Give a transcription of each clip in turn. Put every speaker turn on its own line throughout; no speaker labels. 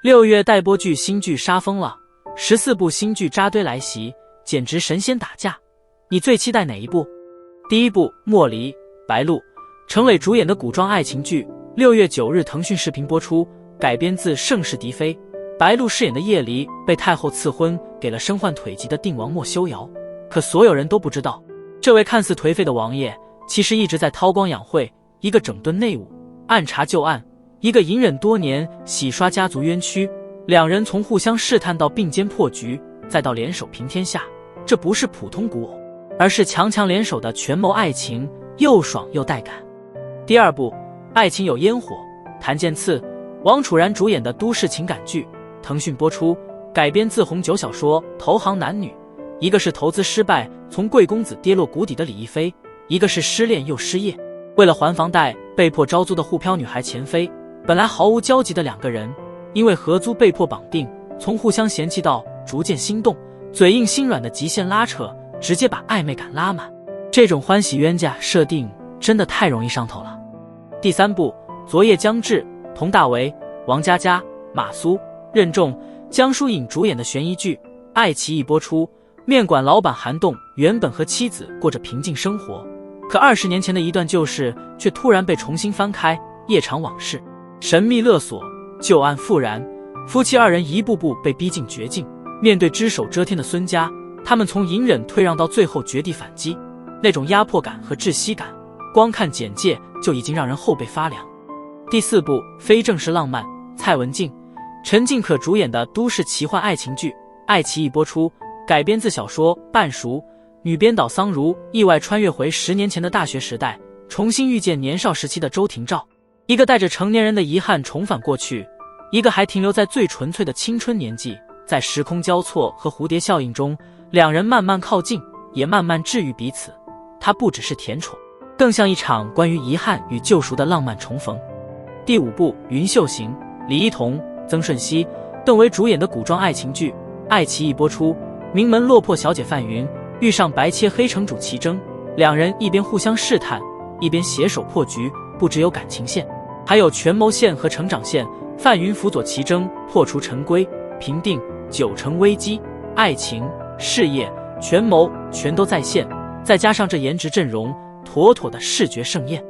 6月待播剧新剧杀疯了，14部新剧扎堆来袭，简直神仙打架。你最期待哪一部？第一部莫离，白鹿，程磊主演的古装爱情剧，6月9日腾讯视频播出，改编自盛世嫡妃。白鹿饰演的叶离被太后赐婚给了身患腿疾的定王莫修瑶，可所有人都不知道，这位看似颓废的王爷其实一直在韬光养晦，一个整顿内务暗查旧案，一个隐忍多年洗刷家族冤屈，两人从互相试探到并肩破局，再到联手平天下，这不是普通古偶，而是强强联手的权谋爱情，又爽又带感。第二部爱情有烟火，谭健次、王楚然主演的都市情感剧，腾讯播出，改编自红酒小说《投行男女》，一个是投资失败从贵公子跌落谷底的李亦菲，一个是失恋又失业为了还房贷被迫招租的沪漂女孩钱飞。本来毫无交集的两个人，因为合租被迫绑定，从互相嫌弃到逐渐心动，嘴硬心软的极限拉扯，直接把暧昧感拉满。这种欢喜冤家设定真的太容易上头了。第三部昨夜将至，佟大为、王佳佳、马苏、任重、江疏影主演的悬疑剧，爱奇艺播出。面馆老板韩栋原本和妻子过着平静生活，可20年前的一段旧事却突然被重新翻开，夜场往事，神秘勒索，旧案复燃，夫妻二人一步步被逼进绝境。面对只手遮天的孙家，他们从隐忍退让到最后绝地反击，那种压迫感和窒息感，光看简介就已经让人后背发凉。第四部非正式浪漫，蔡文静、陈静可主演的都市奇幻爱情剧，爱奇艺播出，改编自小说《半熟》，女编导桑如意外穿越回10年前的大学时代，重新遇见年少时期的周廷照，一个带着成年人的遗憾重返过去，一个还停留在最纯粹的青春年纪。在时空交错和蝴蝶效应中，两人慢慢靠近，也慢慢治愈彼此。它不只是甜宠，更像一场关于遗憾与救赎的浪漫重逢。第五部云秀行，李一桐、曾舜晞、邓为主演的古装爱情剧，爱奇艺播出。名门落魄小姐范云遇上白切黑城主齐征，两人一边互相试探，一边携手破局，不只有感情线，还有权谋线和成长线。范云辅佐齐征破除陈规，平定9城危机，爱情、事业、权谋全都在线，再加上这颜值阵容，妥妥的视觉盛宴。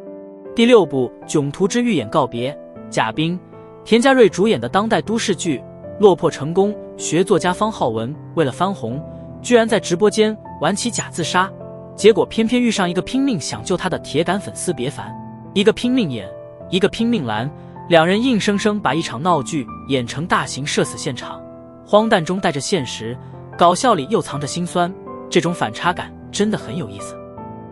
第六部囧途之预演告别，贾冰、田家瑞主演的当代都市剧，落魄成功学作家方浩文为了翻红，居然在直播间玩起假自杀，结果偏偏遇上一个拼命想救他的铁杆粉丝别烦，一个拼命演，一个拼命拦，两人硬生生把一场闹剧演成大型社死现场，荒诞中带着现实，搞笑里又藏着心酸，这种反差感真的很有意思。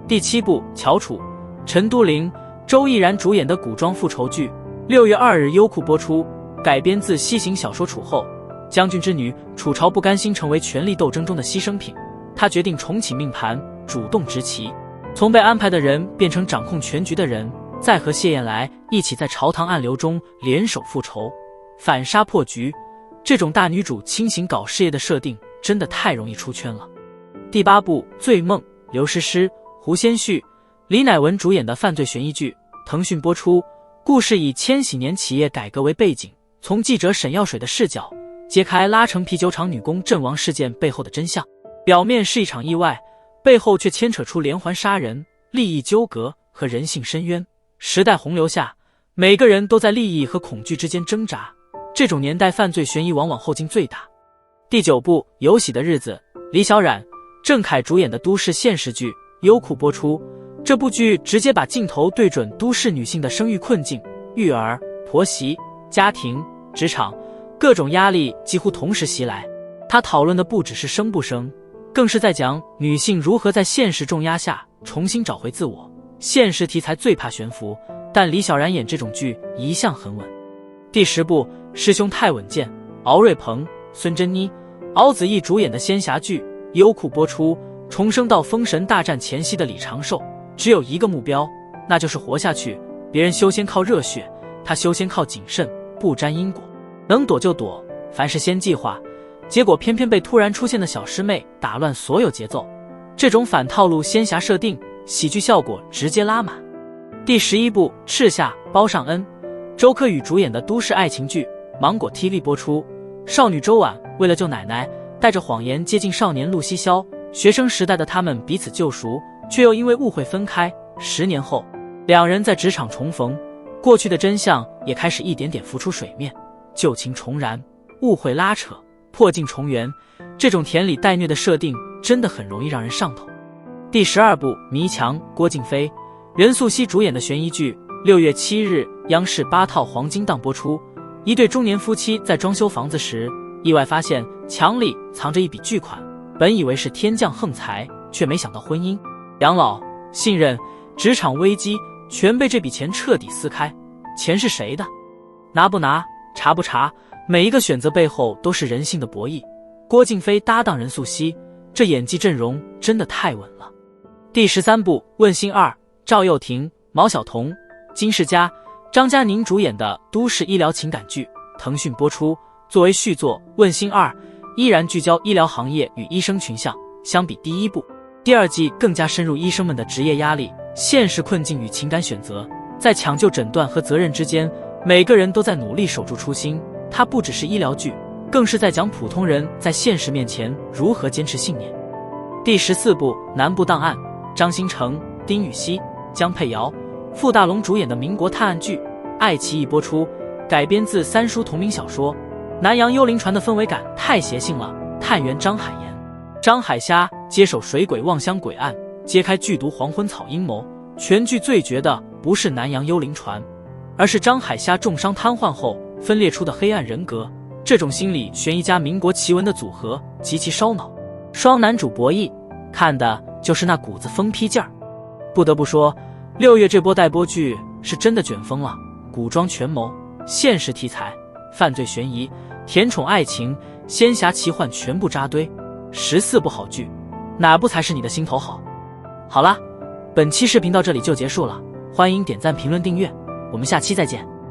第七部乔楚，陈都灵、周毅然主演的古装复仇剧，6月2日优酷播出，改编自西行小说楚后。将军之女楚朝不甘心成为权力斗争中的牺牲品，她决定重启命盘，主动执棋，从被安排的人变成掌控全局的人，再和谢燕来一起在朝堂暗流中联手复仇，反杀破局。这种大女主清醒搞事业的设定真的太容易出圈了。第八部醉梦，刘诗诗、胡先煦、李乃文主演的犯罪悬疑剧，腾讯播出。故事以千禧年企业改革为背景，从记者沈耀水的视角揭开拉城啤酒厂女工阵亡事件背后的真相。表面是一场意外，背后却牵扯出连环杀人、利益纠葛和人性深渊。时代洪流下，每个人都在利益和恐惧之间挣扎，这种年代犯罪悬疑往往后劲最大。第九部有喜的日子，李小冉、郑恺主演的都市现实剧，优酷播出。这部剧直接把镜头对准都市女性的生育困境，育儿、婆媳、家庭、职场，各种压力几乎同时袭来。他讨论的不只是生不生，更是在讲女性如何在现实重压下重新找回自我。现实题材最怕悬浮，但李小冉演这种剧一向很稳。第10部师兄太稳健，敖瑞鹏、孙珍妮、敖子逸主演的仙侠剧，优酷播出。重生到封神大战前夕的李长寿只有一个目标，那就是活下去。别人修仙靠热血，他修仙靠谨慎，不沾因果，能躲就躲，凡事先计划，结果偏偏被突然出现的小师妹打乱所有节奏。这种反套路仙侠设定，喜剧效果直接拉满。第11部赤夏，包尚恩、周柯宇主演的都市爱情剧，芒果 TV 播出。少女周婉为了救奶奶，带着谎言接近少年陆西萧。学生时代的他们彼此救赎，却又因为误会分开。10年后，两人在职场重逢，过去的真相也开始一点点浮出水面。旧情重燃，误会拉扯，破镜重圆，这种甜里带虐的设定真的很容易让人上头。第12部《迷墙》，郭静飞、任素汐主演的悬疑剧，6月7日央视8套黄金档播出。一对中年夫妻在装修房子时，意外发现墙里藏着一笔巨款，本以为是天降横财，却没想到婚姻、养老、信任、职场危机全被这笔钱彻底撕开。钱是谁的？拿不拿？查不查？每一个选择背后都是人性的博弈。郭静飞搭档任素汐，这演技阵容真的太稳了。第13部《问心2》，赵又廷、毛晓彤、金世佳、张嘉宁主演的都市医疗情感剧，腾讯播出。作为续作，《问心2》依然聚焦医疗行业与医生群像。相比第一部，第2季更加深入医生们的职业压力、现实困境与情感选择。在抢救诊断和责任之间，每个人都在努力守住初心。它不只是医疗剧，更是在讲普通人在现实面前如何坚持信念。第14部《南部档案》，张新成、丁禹兮、江佩瑶、傅大龙主演的民国探案剧，爱奇艺播出。改编自3书同名小说。南洋幽灵船的氛围感太邪性了。探员张海岩、张海虾接手水鬼望乡鬼案，揭开剧毒黄昏草阴谋。全剧最绝的不是南洋幽灵船，而是张海虾重伤瘫痪后分裂出的黑暗人格。这种心理悬疑加民国奇闻的组合极其烧脑，双男主博弈，看的就是那股子疯批劲儿。不得不说，6月这波待播剧是真的卷疯了，古装权谋、现实题材、犯罪悬疑、甜宠爱情、仙侠奇幻全部扎堆。14部好剧，哪部才是你的心头好？好啦，本期视频到这里就结束了，欢迎点赞、评论、订阅，我们下期再见。